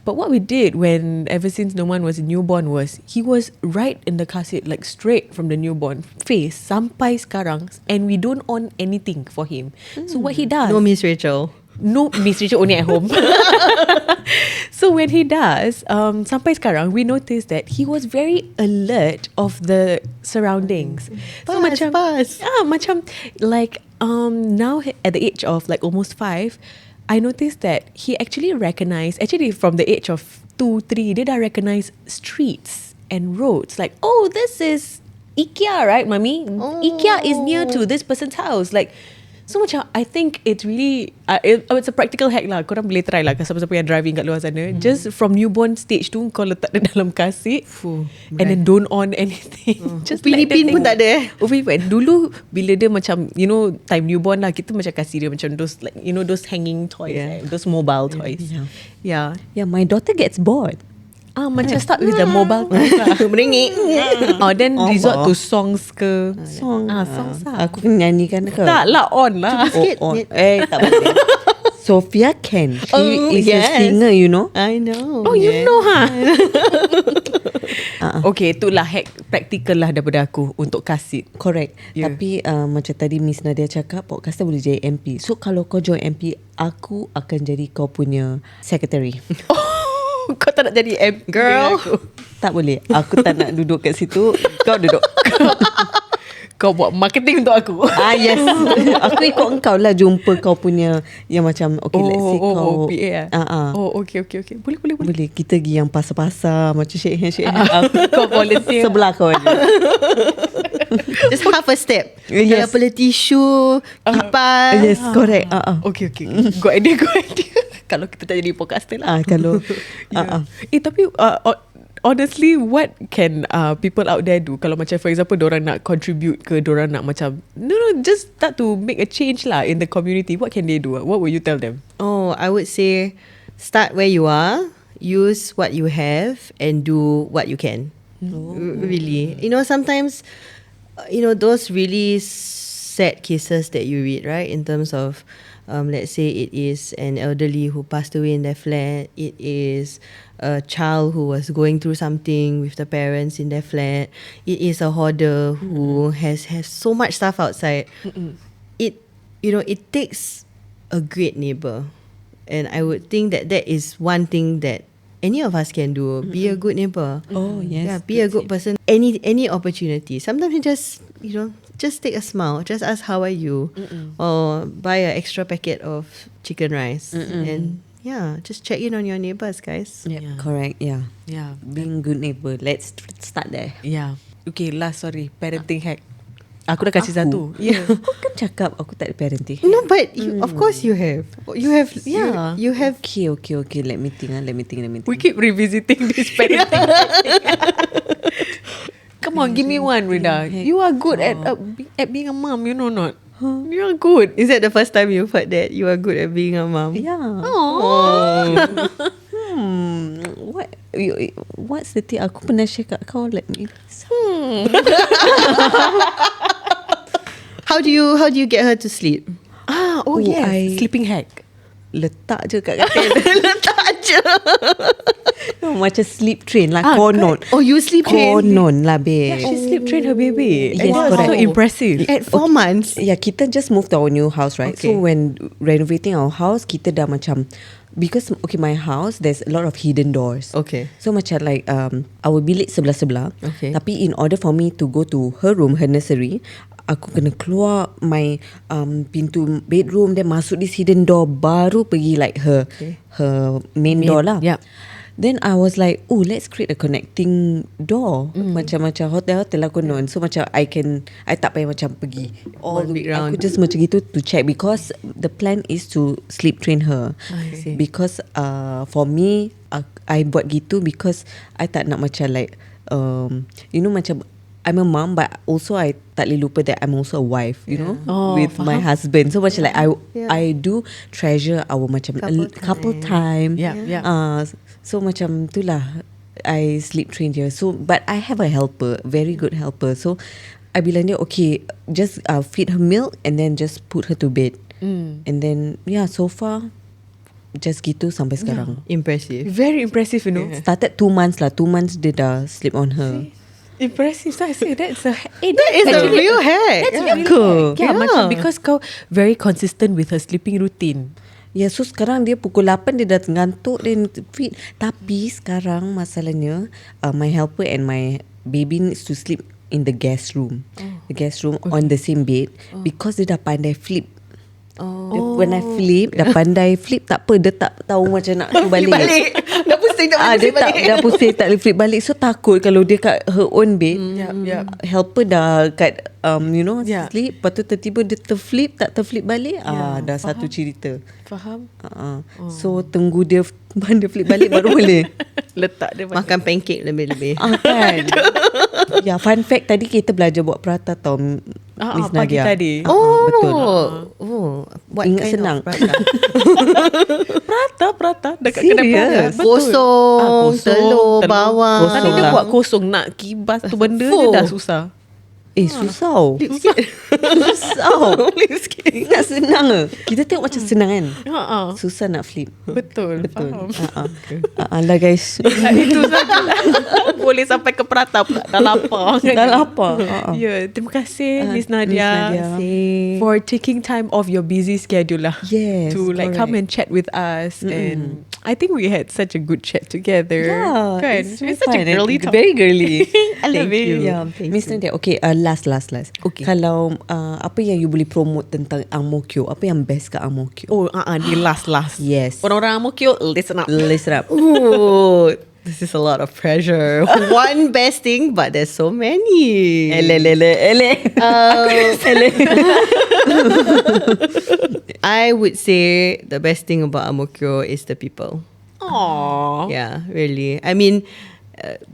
But what we did when ever since Noman was a newborn was he was right in the car seat, like straight from the newborn face sampai sekarang, and we don't on anything for him. So what he does, No Miss Rachel. no Miss Rachel only at home. So when he does, sampai sekarang, we noticed that he was very alert of the surroundings. So macam like now at the age of like almost 5, I noticed that he actually recognized, from the age of 2, 3, dia dah recognize streets and roads. Like, oh, this is IKEA, right, Mummy? IKEA is near to this person's house. Like, so macam I think it's really it's a practical hack lah. Korang boleh try lah, siapa-siapa yang driving kat luar sana. Just from newborn stage tu, kau letak dia dalam car seat and then don't on anything. Just Upin-ipin pun tak ada. Upin-ipin. Dulu bila dia macam time newborn lah, kita macam kasih dia macam those like those hanging toys, those mobile toys. Yeah. Yeah, my daughter gets bored. Macam start with the mobile toys lah. Merengek. Then resort to songs ke. Songs lah. Aku kena nyanyikan ke? Tak lah, on lah. On. Tak boleh. Sophia can. She is a yes. singer, you know. I know. Oh, you know ha. Okay, itulah hack practical lah daripada aku untuk kasit. Correct. Yeah. Tapi macam tadi Miss Nadia cakap, podcaster boleh jadi MP. So kalau kau join MP, aku akan jadi kau punya secretary. Kau tak nak jadi MP Girl. aku. Tak boleh. Aku tak nak duduk kat situ. Kau duduk. Kau buat marketing untuk aku. Yes. Aku ikut engkau lah, jumpa kau punya yang macam let's say kau PA lah. Okay. Boleh. boleh kita pergi yang pasar-pasar macam shake hand. Kau volunteer. Sebelah kau aja. Just half a step. Yes. Kalau perlu tisu, kipas. Yes, correct. Okay. Good idea. Kalau kita tak jadi podcaster lah. Kalau Tapi honestly, what can people out there do? Kalau macam for example, dorang nak contribute ke, dorang nak macam just start to make a change lah in the community. What can they do? What would you tell them? Oh, I would say start where you are, use what you have, and do what you can. Really, sometimes, those really sad cases that you read, right? In terms of, let's say it is an elderly who passed away in their flat. It is a child who was going through something with the parents in their flat. It is a hoarder who has so much stuff outside. it takes a great neighbor. And I would think that is one thing that any of us can do. Be a good neighbor. Oh, yes. Yeah, be a good person. Any opportunity. Sometimes you just take a smile. Just ask how are you, or buy an extra packet of chicken rice, and just check in on your neighbors, guys. Yep, correct. Yeah. Yeah. Being good neighbor. Let's start there. Yeah. Okay, parenting hack. Aku dah kasih satu. Yeah. Kau kan cakap aku tak ada parenting. No, but of course you have. You have. Yeah. You have. Okay. Let me think. We keep revisiting this parenting. Come on, give me one, Rida. You are good at being a mom, you know not? You are good. Is that the first time you've heard that you are good at being a mom? Yeah. Oh. What's the thing? Aku pernah share kat kau. Let me. How do you get her to sleep? Yes. Sleeping hack. Letak je kat katil. Letak je. Macam sleep train lah. Konon. Oh, you sleep train? Konon lah, babe. She sleep train her baby. Yes, And that was correct. so impressive. At 4 months. Yeah, kita just moved to our new house, right? Okay. So when renovating our house, kita dah macam, because my house there's a lot of hidden doors. Okay. So macam like our bilik sebelah-sebelah. Okay. Tapi in order for me to go to her room, her nursery, aku kena keluar my pintu bedroom, then masuk this hidden door, baru pergi like her main door lah. Yeah. Then I was like, let's create a connecting door. Macam hotel lah konon. So macam I tak payah macam pergi all One big the way. Aku round. just macam gitu to check, because the plan is to sleep train her. I see. Because for me, I buat gitu because I tak nak macam like macam I'm a mom, but also I tak boleh lupa that I'm also a wife, with my husband. So macam like I do treasure our macam couple time. Yeah. So macam itulah I sleep train dia. So but I have a helper, very good helper. So I bilang dia, okay, just feed her milk and then just put her to bed. And then so far just gitu sampai sekarang. Impressive. Very impressive, you know. Started 2 months lah. 2 months dia dah sleep on her. Impressive. So I say that's a a real hack. That's Yeah. real hack. Yeah, Yeah. macam because kau very consistent with her sleeping routine. Ya, so sekarang dia pukul 8 dia dah ngantuk, then feed. Tapi sekarang masalahnya my helper and my baby needs to sleep in the guest room. The guest room on the same bed because dia dah pandai flip. When I flip, dah pandai flip, tak apa, dia tak tahu macam nak balik. Dah pusing tak boleh Dia flip balik. dah pusing, tak boleh flip balik. So takut kalau dia kat her own bed, Yeah. helper dah kat Yeah. sleep, lepas tu tiba-tiba dia terflip, tak terflip balik. Dah satu cerita. Faham? So tunggu dia dia flip balik baru boleh. Letak dia Makan pancake lebih-lebih. Kan. Ya, fun fact, tadi kita belajar buat prata tau, Miss pagi Nadia. tadi. Betul. What Ingat kind senang. of prata? Prata dekat kedai Serious? prata. Betul. Kosong, telur, bawang. Kosong Tadi dia lah. buat kosong, nak kibas tu benda dia dah susah. Susah. Lip sikit. Susah. Lip sikit. Ingat senang ke? Kita tengok macam senang kan? Susah nak flip. Betul. Betul. Faham. Lah guys. Itu sajalah. Boleh sampai ke prata pula. Dah lapar. Dah lapar. Ya, terima kasih Miss Nadia, for taking time off your busy schedule lah. Yes, To like come and chat with us, and I think we had such a good chat together. Yeah, Kan? it's such a fun. girly talk. Very girly. I love it. Yeah, Miss Nadia. Okay, last. Okay. Kalau apa yang you boleh promote tentang Ang Mo Kio? Apa yang best kat Ang Mo Kio? Oh, ni last. Yes. Orang-orang Ang Mo Kio, listen up. Listen up. Ooh, this is a lot of pressure. One best thing, but there's so many. I would say the best thing about Ang Mo Kio is the people. Aww. Yeah, really. I mean,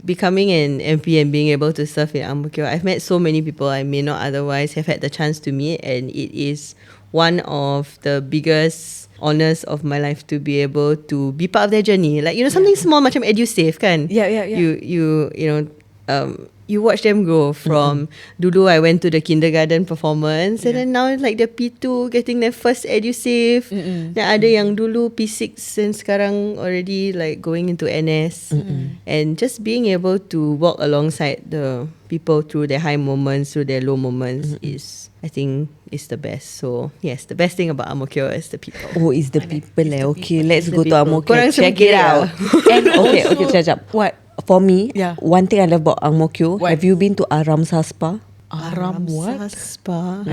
becoming an MP and being able to serve in Ang Mo Kio, I've met so many people I may not otherwise have had the chance to meet, and it is one of the biggest honors of my life to be able to be part of their journey. Like, something small macam EduSave kan. Yeah. You you watch them grow from dulu I went to the kindergarten performance and then now like the P2 getting their first edusave. Dan ada yang dulu P6 and sekarang already like going into NS. And just being able to walk alongside the people through their high moments, through their low moments is, I think, is the best. So yes, the best thing about Ang Mo Kio is the people. Oh, is the people Okay, let's go to Ang Mo Kio. Korang Check semua it gila. out. And okay, sekejap. What? For me, Yeah. one thing I love about Ang Mo Kio, What? have you been to Aramsa Spa? Aram what? Spa.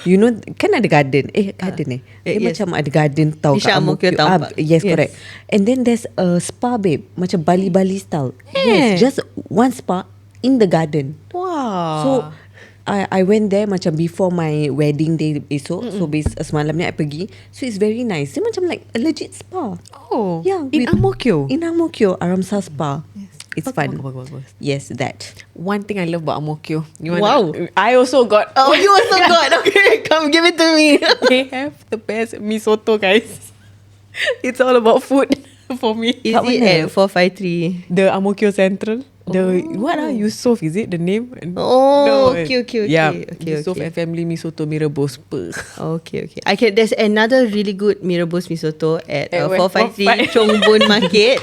You know, kan ada garden. Garden Dia yes. macam ada garden tau Di kat Ang Mo Kio tampak. Yes, Yes. correct. And then there's a spa, babe. Macam Bali style. Eh. Yes, just one spa in the garden. Wow. So I went there macam before my wedding day esok. So semalam ni I pergi. So it's very nice. Dia macam like a legit spa. Oh, Yeah, in with- Ang Mo Kio. In Ang Mo Kio, Aramsa Spa. It's fun. Bagus. Yes, that. One thing I love about Ang Mo Kio. Wow. I also got. Oh, you also got. Okay, come give it to me. They have the best mee soto, guys. It's all about food for me. Is Kat it mana? at 453? The Ang Mo Kio Central. The what Yusof, is it the name? Oh, okay. Yeah, Okay, Yusof okay. and family mee soto mee rebus. Okay. There's another really good mee rebus mee soto at At where? 453 Chong Bun Market.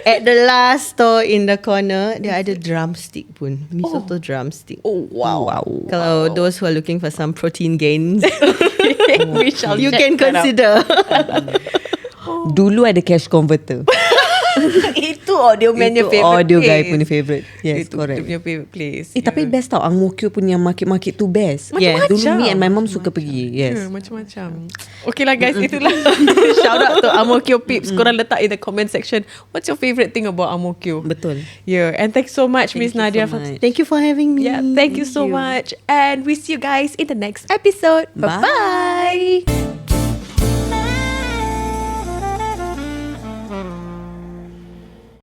At the last store in the corner, dia ada drumstick pun. Mee soto drumstick. Oh wow. Kalau those who are looking for some protein gains, We shall you check can that out. consider. Dulu ada cash converter. Itu audio man Itu your favourite audio guy place. punya favourite. Yes, Itu correct. dia punya favourite place. Tapi best tau Ang Mo Kio punya market tu best. Yes. Dulu me and my mom suka pergi. Yes. Macam-macam. Okay lah guys, itulah shout out to Ang Mo Kio peeps. Korang letak in the comment section, what's your favourite thing about Ang Mo Kio? Betul. Yeah, and thanks so much Miss Thank you Nadia. so much. Thank you for having me. Yeah, thank you so much. And we see you guys in the next episode. Bye. Bye-bye.